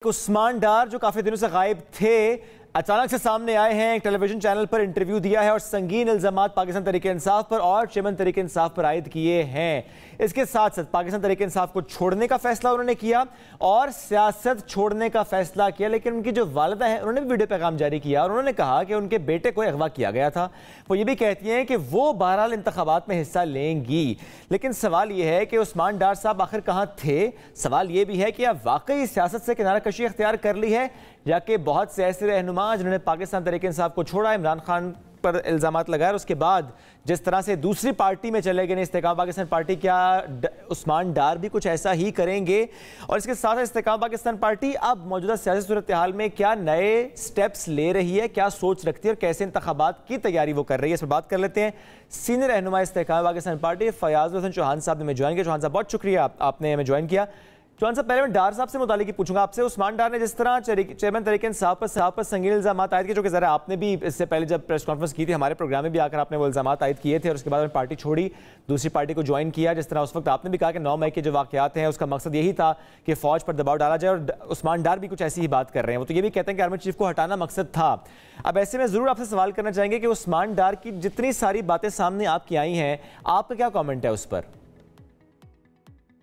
उस्मान डार जो काफी दिनों से गायब थे अचानक से सामने आए हैं। एक टेलीविजन चैनल पर इंटरव्यू दिया है और संगीन इल्जामात पाकिस्तान तहरीक-ए-इंसाफ पर और चेयरमैन तहरीक-ए-इंसाफ पर आयद किए हैं। इसके साथ साथ पाकिस्तान तहरीक-ए-इंसाफ को छोड़ने का फैसला उन्होंने किया और सियासत छोड़ने का फैसला किया। लेकिन उनकी जो वालिदा है उन्होंने भी वीडियो पैगाम जारी किया और उन्होंने कहा कि उनके बेटे को अगवा किया गया था। वो ये भी कहती हैं कि वो बहरहाल इंतखाबात में हिस्सा लेंगी। लेकिन सवाल ये है कि उस्मान डार साहब आखिर कहाँ थे। सवाल ये भी है कि अब वाकई सियासत से किनारा कशी इख्तियार कर ली है या कि बहुत से ऐसे रहनुमा जिन्होंने पाकिस्तान तहरीक-ए-इंसाफ को छोड़ा, इमरान खान पर इल्जामात लगाए और उसके बाद जिस तरह से दूसरी पार्टी में चले गए इस्तेकाम पाकिस्तान पार्टी, क्या उस्मान डार भी कुछ ऐसा ही करेंगे? और इसके साथ साथ इस्तेकाम पाकिस्तान पार्टी अब मौजूदा सियासी सूरत हाल में क्या नए स्टेप्स ले रही है, क्या सोच रखती है और कैसे इंतखाबात की तैयारी वो कर रही है, इस पर बात कर लेते हैं। सीनियर रहनुमा इस्तेकाम पाकिस्तान पार्टी फयाज हुसैन चौहान साहब ने हमें ज्वाइन किया। चौहान साहब बहुत शुक्रिया आपने हमें ज्वाइन किया। चौहान साहब पहले मैं डार साहब से मुतालिक ही पूछूंगा आपसे। उस्मान डार ने जिस तरह चेयरमैन तहरीक-ए-इंसाफ पर संगीन इल्जामात आयद किए, जो कि ज़रा आपने भी इससे पहले जब प्रेस कॉन्फ्रेंस की थी हमारे प्रोग्राम में भी आकर आपने वो इल्जामात आयद किए थे और उसके बाद में पार्टी छोड़ी, दूसरी पार्टी को ज्वाइन किया। जिस तरह उस वक्त आपने भी कहा कि 9 मई के जो वाक़यात हैं उसका मकसद यही था कि फ़ौज पर दबाव डाला जाए और उस्मान डार भी कुछ ऐसी ही बात कर रहे हैं। वो तो ये भी कहते हैं कि आर्मी चीफ को हटाना मकसद था। अब ऐसे में ज़रूर आपसे सवाल करना चाहेंगे कि उस्मान डार की जितनी सारी बातें सामने आपकी आई हैं, आपका क्या कॉमेंट है उस पर?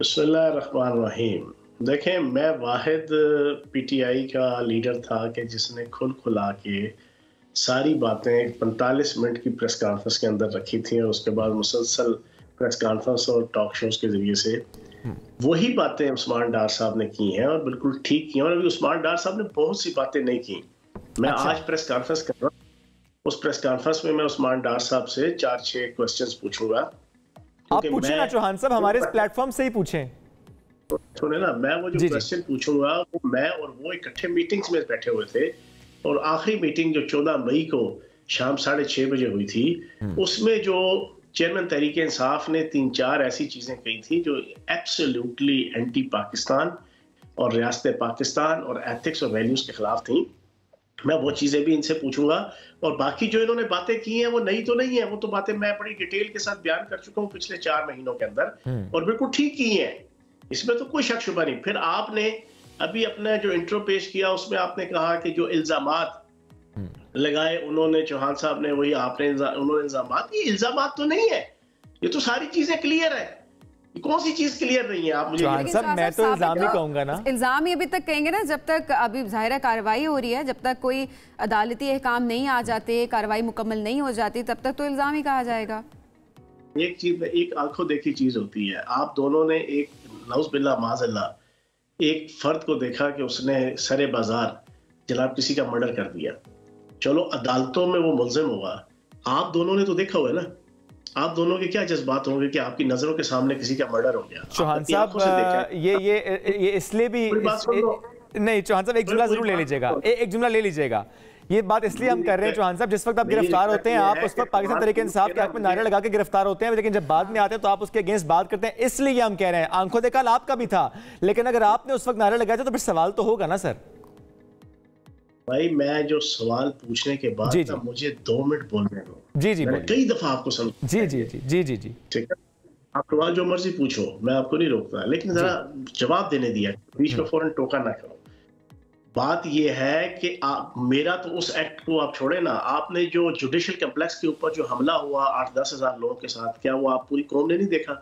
बिस्मिल्लाहिर्रहमानिर्रहीम। देखें, मैं वाहिद पीटीआई का लीडर था कि जिसने खुला के सारी बातें 45 मिनट की प्रेस कॉन्फ्रेंस के अंदर रखी थी और उसके बाद मुसलसल प्रेस कॉन्फ्रेंस और टॉक शोज के जरिए से वही बातें उस्मान डार साहब ने की हैं और बिल्कुल ठीक की हैं। और अभी उस्मान डार साहब ने बहुत सी बातें नहीं की। मैं आज प्रेस कॉन्फ्रेंस कर रहा हूँ, उस प्रेस कॉन्फ्रेंस में मैं उस्मान डार साहब से 4-6 क्वेश्चंस पूछूंगा। आप पूछें ना चौहान साहब, हमारे इस प्लेटफॉर्म से ही पूछें। सुने ना, मैं वो जो क्वेश्चन पूछूंगा वो मैं और वो इकट्ठे मीटिंग्स में बैठे हुए थे और आखिरी मीटिंग जो 14 मई को शाम 6:30 बजे हुई थी उसमें जो चेयरमैन तहरीक-ए-इंसाफ ने 3-4 ऐसी चीजें कही थी जो एब्सोल्युटली एंटी पाकिस्तान और रियासत पाकिस्तान और एथिक्स और वैल्यूज के खिलाफ थी। मैं वो चीजें भी इनसे पूछूंगा और बाकी जो इन्होंने बातें की हैं वो नई तो नहीं है, वो तो बातें मैं बड़ी डिटेल के साथ बयान कर चुका हूँ पिछले 4 महीनों के अंदर और बिल्कुल ठीक की हैं, इसमें तो कोई शक शुबा नहीं। फिर आपने अभी अपना जो इंट्रो पेश किया उसमें आपने कहा कि जो इल्जामात लगाए उन्होंने, चौहान साहब ने, वही आपने उन्होंने इल्जामात, ये इल्जामात तो नहीं है, ये तो सारी चीजें क्लियर है। कौन सी चीज क्लियर नहीं है? आप मुझे मैं तो इल्जाम ही कहूंगा ना, इल्जाम ही अभी तक कहेंगे ना, जब तक अभी ज़ाहिर कार्रवाई हो रही है, जब तक कोई अदालती अहकाम नहीं आ जाते, कार्रवाई मुकम्मल नहीं हो जाती, तब तक तो इल्जाम ही कहा जाएगा। एक चीज, एक आंखों देखी चीज होती है। आप दोनों ने एक नौज़बिल्लाह माज़अल्लाह एक फर्द को देखा कि उसने सरे बाजार जनाब किसी का मर्डर कर दिया, चलो अदालतों में वो मुल्जिम होगा। आप दोनों ने तो देखा हुआ है ना, आप दोनों के क्या जज्बात होंगे कि आपकी नजरों के सामने किसी का मर्डर हो गया। चौहान साहब ये इसलिए भी नहीं, चौहान साहब एक जुमला जरूर ले लीजिएगा, एक जुमला ले लीजिएगा। ये बात इसलिए हम कर रहे हैं चौहान साहब, जिस वक्त आप गिरफ्तार होते हैं आप उस वक्त पाकिस्तान तहरीक-ए-इंसाफ के हक में नारे लगा के गिरफ्तार होते हैं, लेकिन जब बाद में आते हैं तो आप उसके अगेंस्ट बात करते हैं। इसलिए हम कह रहे हैं आंखों देखा आपका भी था, लेकिन अगर आपने उस वक्त नारे लगाए थे तो फिर सवाल तो होगा ना सर। भाई मैं जो सवाल पूछने के बाद मुझे 2 मिनट बोलने दो। जी, कई दफा आपको समझ। जी, ठीक है, आप सवाल जो मर्जी पूछो, मैं आपको नहीं रोकता, लेकिन जरा जवाब देने दिया, बीच में फौरन टोका ना करो। बात यह है कि मेरा तो उस एक्ट को आप छोड़े ना, आपने जो जुडिशियल कम्प्लेक्स के ऊपर जो हमला हुआ 8-10 हज़ार लोगों के साथ, क्या वो आप पूरी कौम ने नहीं देखा?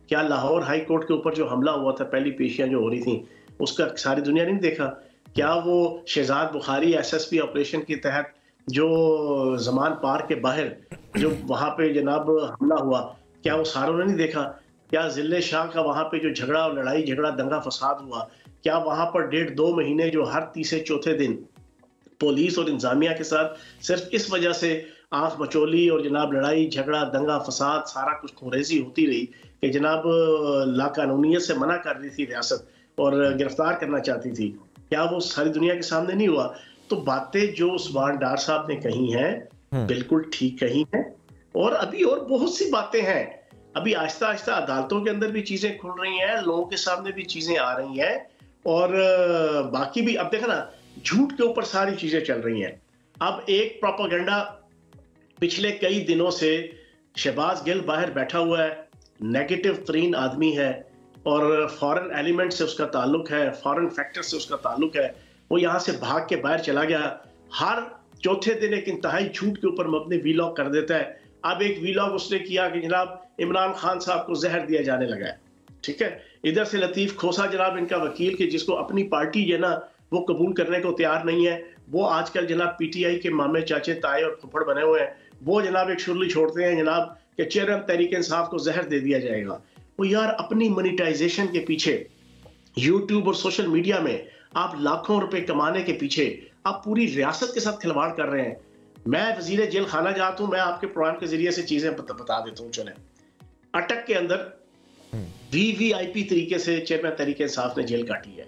क्या लाहौर हाई कोर्ट के ऊपर जो हमला हुआ था, पहली पेशियां जो हो रही थी, उसका सारी दुनिया नहीं देखा? क्या वो शहजाद बुखारी SSP ऑपरेशन के तहत जो जमान पार्क के बाहर जो वहां पे जनाब हमला हुआ, क्या वो सारों ने नहीं देखा? क्या जिले शाह का वहां पे जो झगड़ा और लड़ाई झगड़ा दंगा फसाद हुआ, क्या वहां पर 1.5-2 महीने जो हर तीसरे-चौथे दिन पुलिस और इंतजामिया के साथ सिर्फ इस वजह से आंख मचोली और जनाब लड़ाई झगड़ा दंगा फसाद सारा कुछ खुरेजी होती रही कि जनाब लाकानूनियत से मना कर रही थी रियासत और गिरफ्तार करना चाहती थी? क्या वो सारी दुनिया के सामने नहीं हुआ? तो बातें जो उस्मान डार साहब ने कही हैं बिल्कुल ठीक कही हैं और अभी और बहुत सी बातें हैं। अभी आहिस्ता आहिस्ता अदालतों के अंदर भी चीजें खुल रही हैं, लोगों के सामने भी चीजें आ रही हैं और बाकी भी अब देखो ना, झूठ के ऊपर सारी चीजें चल रही हैं। अब एक प्रोपेगेंडा पिछले कई दिनों से शहबाज गिल बाहर बैठा हुआ है, नेगेटिव तरीन आदमी है और फॉरेन एलिमेंट से उसका ताल्लुक है, फॉरेन फैक्टर से उसका ताल्लुक है। वो यहाँ से भाग के बाहर चला गया। हर चौथे दिन एक इंतहाई झूठ के ऊपर अपने वीलॉग कर देता है। अब एक वीलॉग उसने किया कि जनाब इमरान खान साहब को जहर दिया जाने लगा है, ठीक है। इधर से लतीफ खोसा जनाब इनका वकील के जिसको अपनी पार्टी जो ना वो कबूल करने को तैयार नहीं है, वो आजकल जनाब पीटीआई के मामे चाचे ताए और फुफड़ बने हुए हैं। वो जनाब एक शुरली छोड़ते हैं जनाब कि चेयरमैन तहरीक इंसाफ को जहर दे दिया जाएगा। वो यार अपनी मोनेटाइजेशन के पीछे यूट्यूब और सोशल मीडिया में आप लाखों रुपए कमाने के पीछे आप पूरी रियासत के साथ खिलवाड़ कर रहे हैं। मैं वजीर जेल खाना जाता हूं, मैं आपके प्रोग्राम के जरिए से चीजें बता देता हूं। चले अटक के अंदर वीवीआईपी तरीके से चेयरमैन तहरीक इंसाफ ने जेल काटी है।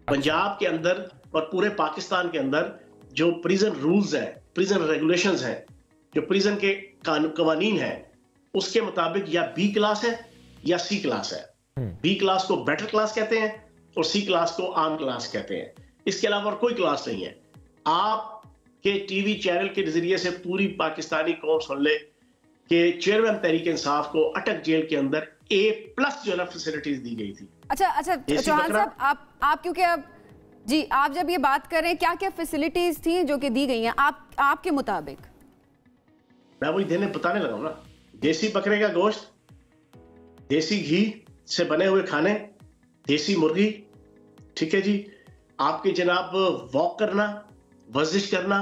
पंजाब के अंदर और पूरे पाकिस्तान के अंदर जो प्रिजन रूल्स हैं, प्रिजन रेगुलेशंस हैं, जो प्रिजन के कवानीन हैं, उसके मुताबिक या बी क्लास है या सी क्लास है। बी क्लास को बेटर क्लास कहते हैं और सी क्लास को आम क्लास कहते हैं। इसके अलावा और कोई क्लास नहीं है। आपके टीवी चैनल के जरिए से पूरी पाकिस्तानी कौम सुन ले कि चेयरमैन तहरीक इंसाफ को अटक जेल के अंदर A+ जो है फैसिलिटीज दी गई थी। अच्छा चौहान साहब, आप क्योंकि अब जी आप जब ये बात कर रहे हैं, क्या क्या फैसिलिटीज थी जो कि दी गई हैं आपके मुताबिक? मैं वही बताने लगा हूं ना। देसी बकरे का गोश्त, देसी घी से बने हुए खाने, देसी मुर्गी, ठीक है जी। आपकी जनाब वॉक करना, वर्जिश करना,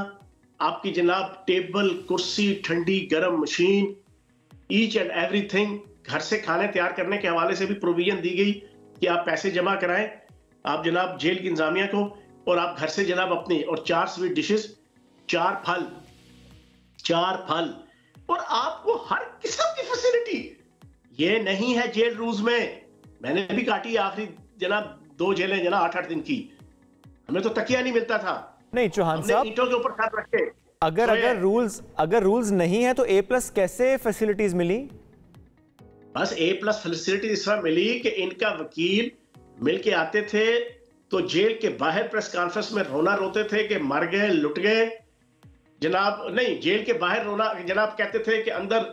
आपकी जनाब टेबल कुर्सी, ठंडी गर्म मशीन, ईच एंड एवरीथिंग। घर से खाने तैयार करने के हवाले से भी प्रोविजन दी गई कि आप पैसे जमा कराएं आप जनाब जेल की इंतजामिया को, और आप घर से जनाब अपनी, और 4 स्वीट डिशेस, 4 फल, और आपको हर किस्म की फैसिलिटी। ये नहीं है जेल रूल्स में। मैंने भी काटी आखिरी जनाब 2 जेलें जनाब 8-8 दिन की। हमें तो तकिया नहीं मिलता था। नहीं चौहान साहब, ईंटों के ऊपर हाथ रखे। अगर रूल्स नहीं है तो A+ कैसे फैसिलिटीज मिली? बस A+ फैसिलिटी इस तरह मिली कि इनका वकील मिलके आते थे तो जेल के बाहर प्रेस कॉन्फ्रेंस में रोते थे कि मर गए, लुट गए जनाब। नहीं, जेल के बाहर रोना जनाब, कहते थे कि अंदर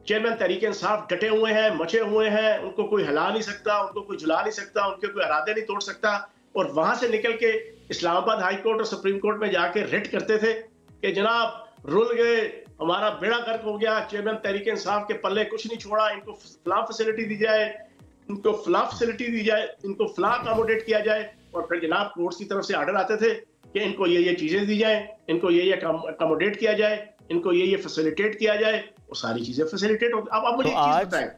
चेयरमैन तहरीक इंसाफ डटे हुए हैं, मचे हुए हैं, उनको कोई हिला नहीं सकता, उनको कोई झुला नहीं सकता, उनके कोई इरादे नहीं तोड़ सकता। और वहां से निकल के इस्लामाबाद हाई कोर्ट और सुप्रीम कोर्ट में जाके रिट करते थे कि जनाब रुल गए, हमारा बेड़ा गर्क हो गया, चेयरमैन तहरीक इंसाफ के पल्ले कुछ नहीं छोड़ा, इनको फलां फैसिलिटी दी जाए, इनको फलां फैसिलिटी दी जाए, इनको फलां अकोमोडेट किया जाए। और फिर जनाब कोर्ट की तरफ से ऑर्डर आते थे कि इनको ये चीजें दी जाए, इनको ये अकोमोडेट किया जाए, इनको ये फैसिलिटेट किया जाए। वो सारी चीजें फैसिलिटेट होती। अब आप मुझे एक चीज बताएं,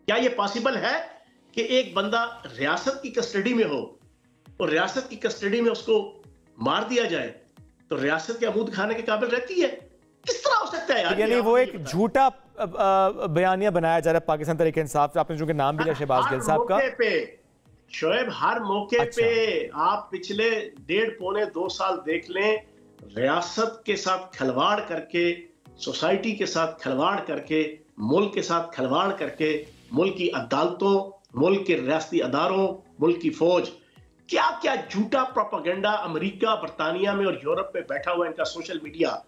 क्या ये पॉसिबल है कि एक बंदा रियासत की कस्टडी में हो और रियासत की कस्टडी में उसको मार दिया जाए तो रियासत के अमूद खाने के काबिल रहती है? किस तरह हो सकता है यार? यानी वो एक झूठा बयानिया बनाया जा रहा है पाकिस्तान तहरीक इंसाफ। आपने जो नाम भी लिया शहबाज गिल साहब का। शोएब, हर मौके पे आप पिछले 1.5-2 साल देख लें, रियासत के साथ खिलवाड़ करके, सोसाइटी के साथ खिलवाड़ करके, मुल्क के साथ खिलवाड़ करके, मुल्क की अदालतों, मुल्क के रियासती अदारों, मुल्क की फौज, क्या क्या झूठा प्रोपेगेंडा अमेरिका, बरतानिया में और यूरोप में बैठा हुआ इनका सोशल मीडिया,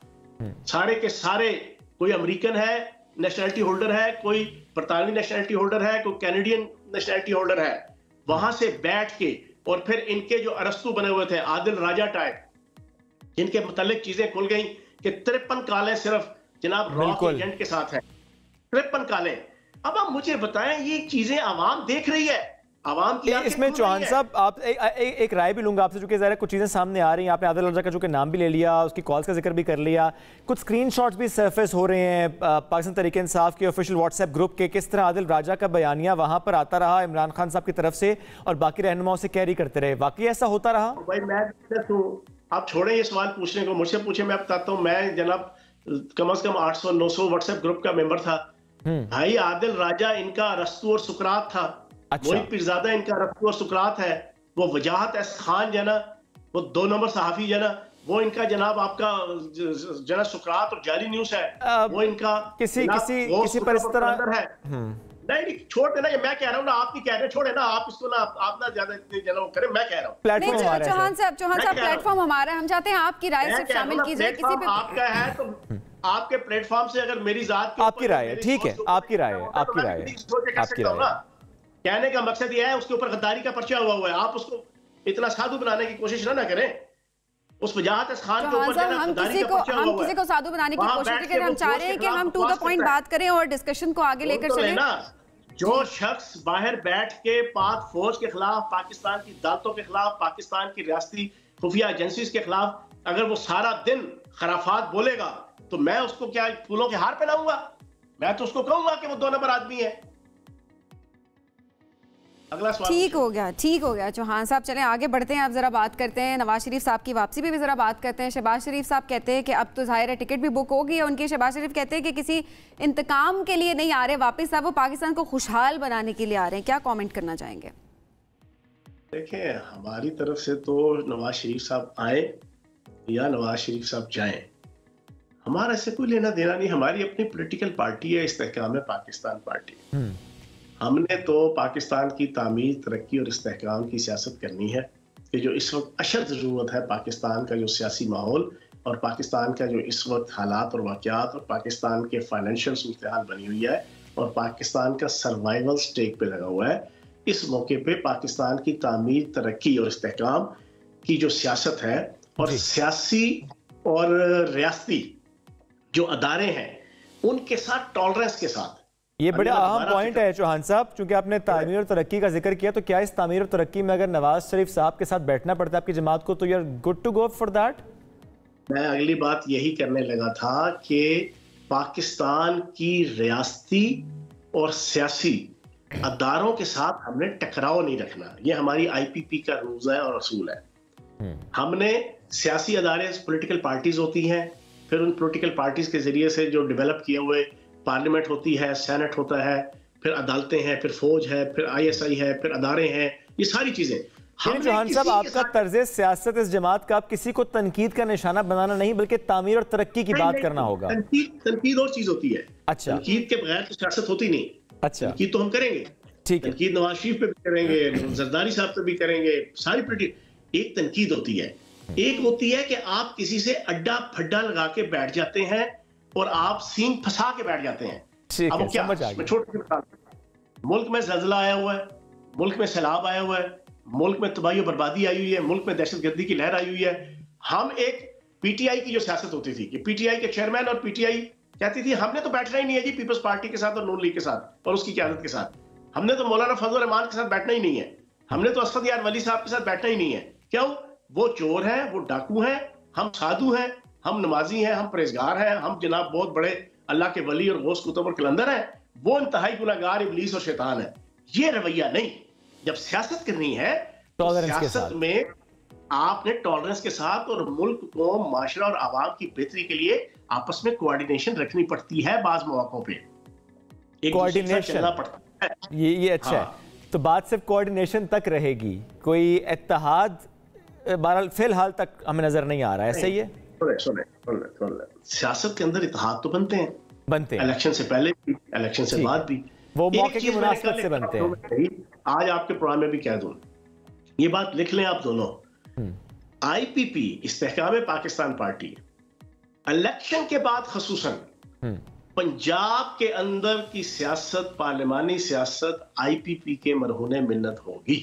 सारे के सारे, कोई अमेरिकन है नेशनैलिटी होल्डर है, कोई बरतानवी नेशनैलिटी होल्डर है, कोई कैनेडियन नेशनैलिटी होल्डर है, वहां से बैठ के, और फिर इनके जो अरस्तु बने हुए थे आदिल राजा टाइप, जिनके मुतालिक चीजें खुल गई कि 53 कालें सिर्फ जनाब रॉक एजेंट के साथ है, 53 कालें। अब आप मुझे बताएं, ये चीजें आवाम देख रही है, आवाम की इसमें चौहान साहब आप एक राय भी लूंगा आपसे, चूंकि ज़रा कुछ चीज़ें सामने आ रही हैं। आपने आदिल राजा का चूंकि नाम भी ले लिया, उसकी कॉल्स का जिक्र भी कर लिया, कुछ स्क्रीनशॉट्स भी सरफेस हो रहे हैं पाकिस्तान तहरीक इंसाफ के ऑफिशियल व्हाट्सएप ग्रुप के, किस तरह आदिल राजा का बयानिया वहां पर आता रहा इमरान खान साहब की तरफ से और बाकी रहनुमाओं से कैरी करते रहे। वाकई ऐसा होता रहा? भाई मैं आप छोड़े ये सवाल पूछने को, मुझसे पूछे, मैं बताता हूँ। मैं जनाब कम से कम 800-900 व्हाट्सएप ग्रुप का मेंबर था। भाई आदिल राजा इनका रस्तु और सुकरात था। मोहित पीरजादा इनका रस्तु और सुकरात है। वो वजाहत एस खान जना, वो 2 नंबर सहाफी जना, वो इनका जनाब आपका जना सुकरात और जाली न्यूज है। वो इनका किसी पर इस तरह है। नहीं छोड़ देना, ये मैं कह रहा हूँ ना, आप नहीं कह रहे, छोड़े ना आप इसको ना, आप ना ज्यादा इतनी जना करें, मैं कह रहा हूँ। प्लेटफॉर्म चौहान साहब प्लेटफॉर्म हमारा है, हम चाहते हैं आपकी राय सिर्फ शामिल कीजिए किसी पे। आपका है तो आपके प्लेटफॉर्म से अगर मेरी जात के आपकी राय है, ठीक है, आपकी राय है, आपकी राय है, आपकी राय है। कहने का मकसद यह है, उसके ऊपर गद्दारी का पर्चा हुआ है, आप उसको इतना साधु बनाने की कोशिश ना करें। उस वजाहत खान के ऊपर हम किसी को साधु बनाने की कोशिश करें, हम चाह रहे हैं कि हम टू द पॉइंट बात करें और डिस्कशन को आगे लेकर चलें। जो शख्स बाहर बैठ के पाक फौज के खिलाफ, पाकिस्तान की अदालतों के खिलाफ, पाकिस्तान की रियासती खुफिया एजेंसीज के खिलाफ अगर वो सारा दिन खराफात बोलेगा तो मैं उसको क्या फूलों के हार पहनाऊंगा? मैं तो उसको कहूंगा कि वो 2 नंबर आदमी है। अगला सवाल। ठीक हो गया चौहान साहब, चलें आगे बढ़ते हैं। अब जरा बात करते हैं नवाज शरीफ साहब की वापसी पे भी जरा बात करते हैं। शहबाज शरीफ साहब कहते हैं कि अब तो जाहिर है टिकट भी बुक हो गई है उनकी। शहबाज शरीफ कहते हैं कि किसी इंतकाम के लिए नहीं आ रहे वापस, अब वो पाकिस्तान को खुशहाल बनाने के लिए आ रहे हैं। क्या कमेंट करना चाहेंगे? देखिए, हमारी तरफ से तो नवाज शरीफ साहब आए या नवाज शरीफ साहब जाएं, हमारा इससे कोई लेना देना नहीं। हमारी अपनी पॉलिटिकल पार्टी है, इस्तेहकाम पाकिस्तान पार्टी। हमने तो पाकिस्तान की तामीर, तरक्की और इस्तेहकाम की सियासत करनी है कि जो इस वक्त अशद ज़रूरत है, पाकिस्तान का जो सियासी माहौल और पाकिस्तान का जो इस वक्त हालात और वाक़यात और पाकिस्तान के फाइनेंशियल सूरत हाल बनी हुई है और पाकिस्तान का सर्वाइवल स्टेक पे लगा हुआ है, इस मौके पे पाकिस्तान की तामीर, तरक्की और इस्तेहकाम की जो सियासत है और सियासी और रियासती जो अदारे हैं उनके साथ टॉलरेंस के साथ, ये बड़ा अहम पॉइंट है चौहान साहब। चूंकि आपने तामीर और तरक्की का जिक्र किया, तो क्या इस तामीर और तरक्की में अगर नवाज शरीफ साहब के साथ बैठना पड़ता है आपकी जमात को, तो you are good to go for that? मैं अगली बात यही करने लगा था कि पाकिस्तान की रियासती और सियासी अदारों के साथ हमने टकराव नहीं रखना। ये हमारी IPP का रूल्स है और असूल है। हमने सियासी अदारे, पॉलिटिकल पार्टीज होती हैं, फिर उन पॉलिटिकल पार्टीज के जरिए से जो डेवलप किए हुए पार्लियामेंट होती है, सेनेट होता है, फिर अदालतें हैं, फिर फौज है, फिर ISI है, फिर अदारे हैं, ये सारी चीजें। चौहान साहब, आपका तर्ज सियासत इस जमात का, आप किसी को तनकीद का निशाना बनाना नहीं बल्कि तामीर और तरक्की की बात करना होगा। तनकीद और चीज होती है। अच्छा, तनकीद के बगैर तो सियासत होती नहीं। अच्छा, तनकीद तो हम करेंगे, ठीक है। तनकीद नवाज शरीफ पे भी करेंगे, जरदारी साहब पे भी करेंगे, सारी पॉलिटिक। एक तनकीद होती है, एक होती है कि आप किसी से अड्डा फड्डा लगा के बैठ जाते हैं और आप सींग फंसा के बैठ जाते हैं। अब क्या, मैं छोटे मिसाल, मुल्क में ज़ल्ज़ला आया हुआ है, मुल्क में सैलाब आया हुआ है, मुल्क में तबाही और बर्बादी आई हुई है, मुल्क में दहशतगर्दी की लहर आई हुई है। हम एक PTI की जो सियासत होती थी कि PTI के चेयरमैन और PTI कहती थी हमने तो बैठना ही नहीं है जी पीपल्स पार्टी के साथ और नून लीग के साथ और उसकी क़यादत के साथ, हमने तो मौलाना फजल रहमान के साथ बैठना ही नहीं है, हमने तो असद यार वली साहब के साथ बैठना ही नहीं है। क्यों? वो चोर हैं, वो डाकू हैं, हम साधु हैं, हम नमाजी हैं, हम परहेजगार हैं, हम जनाब बहुत बड़े अल्लाह के वली और गौस कुतुब और कलंदर हैं, वो इंतहाई गुनाहगार इब्लीस और शैतान है। ये रवैया नहीं। जब सियासत करनी है तो सियासत में आपने टॉलरेंस के साथ और मुल्क को, माशरा और आवाम की बेहतरी के लिए आपस में कोऑर्डिनेशन रखनी पड़ती है। बाज मौकों पे कोऑर्डिनेशन चलना पड़ता है। ये अच्छा है। तो बात सिर्फ कोऑर्डिनेशन तक रहेगी, कोई इत्तेहाद बहरहाल फिलहाल तक हमें नजर नहीं आ रहा है। सही है। सुने, सियासत के अंदर इत्तेहाद तो बनते हैं इलेक्शन से पहले भी, इलेक्शन से बाद भी, वो मौके की मुनासिबत से बनते हैं। आज आपके प्रोग्राम में भी कह दूं, ये बात लिख लें आप दोनों, IPP इस्तेहकाम पाकिस्तान पार्टी इलेक्शन के बाद खसूसन पंजाब के अंदर की सियासत, पार्लिमानी सियासत IPP के मरहूने मिन्नत होगी।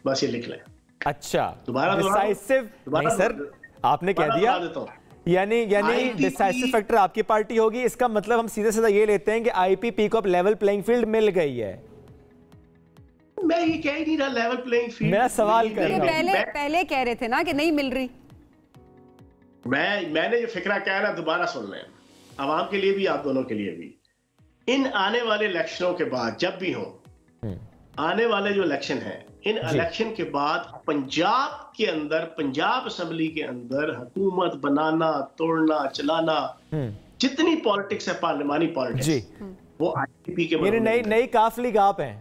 बस ये लिख लें। अच्छा, दोबारा नहीं सर, आपने कह दिया, यानी डिसाइसिव फैक्टर आपकी पार्टी होगी। इसका मतलब हम सीधे सीधा ये लेते हैं कि IPP को अब लेवल प्लेइंग फील्ड मिल गई है। मैं ये कह ही नहीं रहा लेवल प्लेइंग फील्ड, मैं सवाल कर रहा हूं। पहले कह रहे थे ना कि नहीं मिल रही। मैंने जो फिक्रा कहा ना, दोबारा सुन लें, आवाम के लिए भी, आप दोनों के लिए भी। इन आने वाले इलेक्शनों के बाद, जब भी हो आने वाले जो इलेक्शन है, इन इलेक्शन के बाद पंजाब के अंदर, पंजाब असेंबली के अंदर हुकूमत बनाना, तोड़ना, चलाना, जितनी पॉलिटिक्स है, पार्लिमानी पॉलिटिक्स, वो IPP के नई काफली गाप है।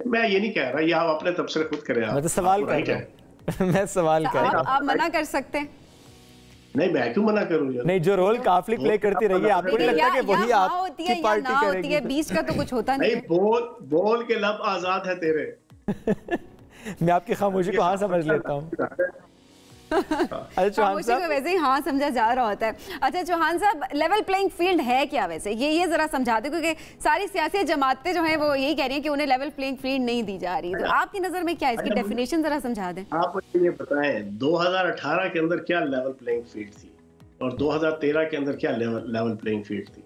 मैं ये नहीं कह रहा, ये आप अपने तबसरे खुद करें। मैं तो सवाल कर रहा हूं। मैं सवाल कर रहा हूं। आप मना कर सकते हैं। नहीं, मैं क्यों मना करूं? नहीं, जो रोल काफली प्ले करती रही है, आपको नहीं लगता कि वही आपकी पार्टी करेगी? बीच का तो कुछ होता नहीं। बोल के लब आजाद है तेरे। मैं आपकी खामोशी को हाँ समझ लेता हूँ। खामोशी को वैसे ही हाँ समझा जा रहा होता है। अच्छा चौहान साहब, लेवल प्लेइंग फील्ड है क्या वैसे, ये जरा समझा दे, क्योंकि सारी सियासी जमातें जो हैं वो यही कह रही हैं कि उन्हें लेवल प्लेइंग फील्ड नहीं दी जा रही, तो आपकी नजर में क्या इसकी डेफिनेशन जरा समझा दें। आप मुझे ये बताएं 2018 के अंदर क्या लेवल प्लेइंग फील्ड थी और 2013 के अंदर क्या लेवल प्लेइंग फील्ड थी।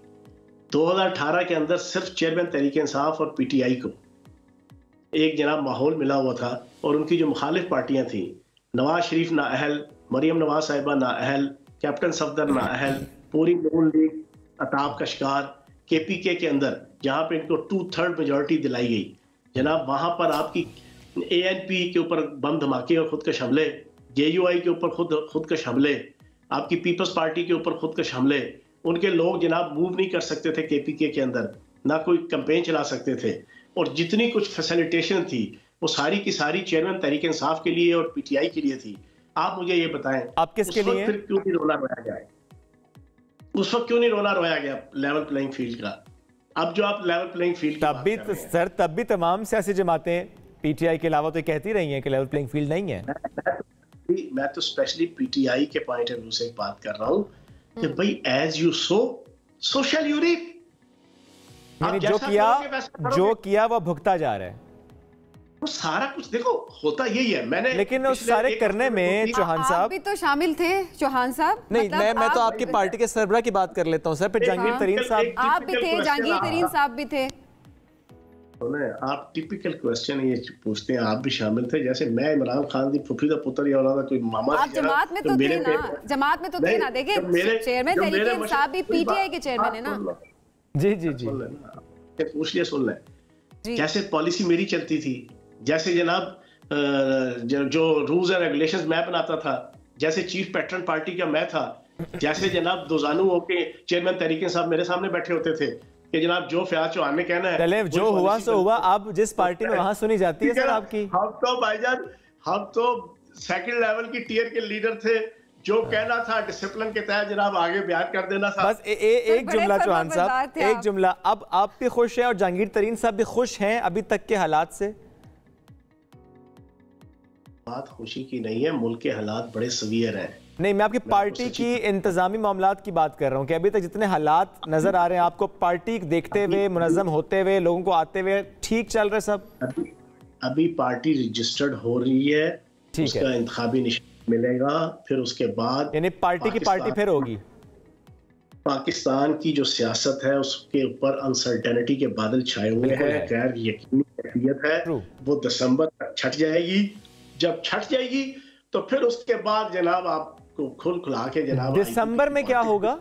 2018 के अंदर सिर्फ चेयरमैन तहरीक-ए-इंसाफ और पीटीआई को एक जनाब माहौल मिला हुआ था और उनकी जो मुखालिफ पार्टियां थी, नवाज शरीफ नाअहल, मरियम नवाज साहिबा नाअहल, कैप्टन सफदर नाअहल, पूरी नून लीग अताब का शिकार, केपीके के अंदर जहां पे इनको 2/3 मेजॉरिटी दिलाई गई जनाब, वहां पर आपकी एएनपी के ऊपर बम धमाके और खुदकश हमले, जेयूआई के ऊपर खुदकश हमले, आपकी पीपल्स पार्टी के ऊपर खुदकश हमले, उनके लोग जनाब मूव नहीं कर सकते थे केपीके के अंदर, ना कोई कैंपेन चला सकते थे, और जितनी कुछ फैसिलिटेशन थी वो सारी की सारी चेयरमैन तहरीक इंसाफ के लिए और पीटीआई के लिए थी। आप मुझे ये बताएं आप किसके लिए, फिर क्यों नहीं रोना रोया गया, उस वक्त क्यों नहीं रोना रोया गया लेवल प्लेइंग फील्ड का। अब जो आप लेवल प्लेइंग फील्ड तब भी तमाम सियासी जमातें पीटीआई के अलावा तो कहती रही हैं कि लेवल प्लेइंग फील्ड नहीं है। मैं तो स्पेशली पीटीआई के पॉइंट ऑफ व्यू से बात कर रहा हूं कि भाई as you sow shall you reap. जो किया वो भुगता जा रहा है, वो सारा कुछ देखो होता यही है। मैंने लेकिन उस सारे करने में चौहान साहब आप भी तो शामिल थे। चौहान साहब नहीं, मैं तो आपकी पार्टी के सरबराह की बात कर लेता हूं सर, फिर जहांगीर तरीन साहब आप भी थे, जहांगीर तरीन साहब भी थे। आप टिपिकल क्वेश्चन ये पूछते हैं, आप भी शामिल थे, जैसे मैं इमरान खान दी फुफी दा पुत्र या औलादा कोई मामा। आप जमात में तो थे ना, जमात में तो थे ना। देखिए चेयरमैन तहरीक इंसाफ भी पीटीआई के चेयरमैन है ना। जी जी जी पूछ लिया, सुन लें। जैसे पॉलिसी मेरी चलती थी, जैसे जनाब जो रूल्स एंड रेगुलेशंस मैं बनाता था, जैसे चीफ पैटर्न पार्टी का मैं था, जैसे जनाब दोजानू होके चेयरमैन तहरीक इंसाफ मेरे सामने बैठे होते थे कि जनाब जो फयाज चौहान ने कहना है, चले जो हुआ सो हुआ। आप जिस पार्टी में वहां सुनी जाती है सर आपकी। हम तो भाईजान हम तो सेकंड लेवल की टियर के लीडर थे, जो कहना था डिसिप्लिन के तहत जनाब आगे बयान कर देना था। बस एक जुमला चौहान साहब, एक जुमला। अब आप भी खुश हैं और जहांगीर तरीन साहब भी खुश हैं अभी तक के हालात से? बात खुशी की नहीं है, मुल्क के हालात बड़े सीवियर हैं। नहीं, मैं आपकी पार्टी की इंतजामी मामलात की बात कर रहा हूं कि अभी तक जितने हालात नजर आ रहे हैं आपको, पार्टी देखते हुए, मुनज़्ज़म होते हुए, लोगों को आते हुए, ठीक चल रहे सब? अभी पार्टी रजिस्टर्ड हो रही है, उसका इंतखाबी निशान मिलेगा, फिर उसके बाद यानी पार्टी की पार्टी फिर होगी। पाकिस्तान की जो सियासत है उसके ऊपर अनसर्टेनिटी के बादल छाए हुए हैं, गैर यकीनी कैफियत है, वो दिसंबर तक छट जाएगी। जब छट जाएगी तो फिर उसके बाद जनाब आपको खुला के जनाब दिसंबर में क्या होगा?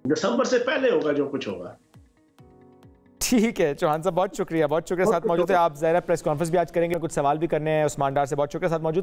दिसंबर से पहले होगा जो कुछ होगा। ठीक है चौहान साहब, बहुत शुक्रिया साथ मौजूद है आप। ज़ाहिर है प्रेस कॉन्फ्रेंस भी आज करेंगे, कुछ सवाल भी करने हैं उस्मान डार से। बहुत शुक्रिया साथ मौजूद है।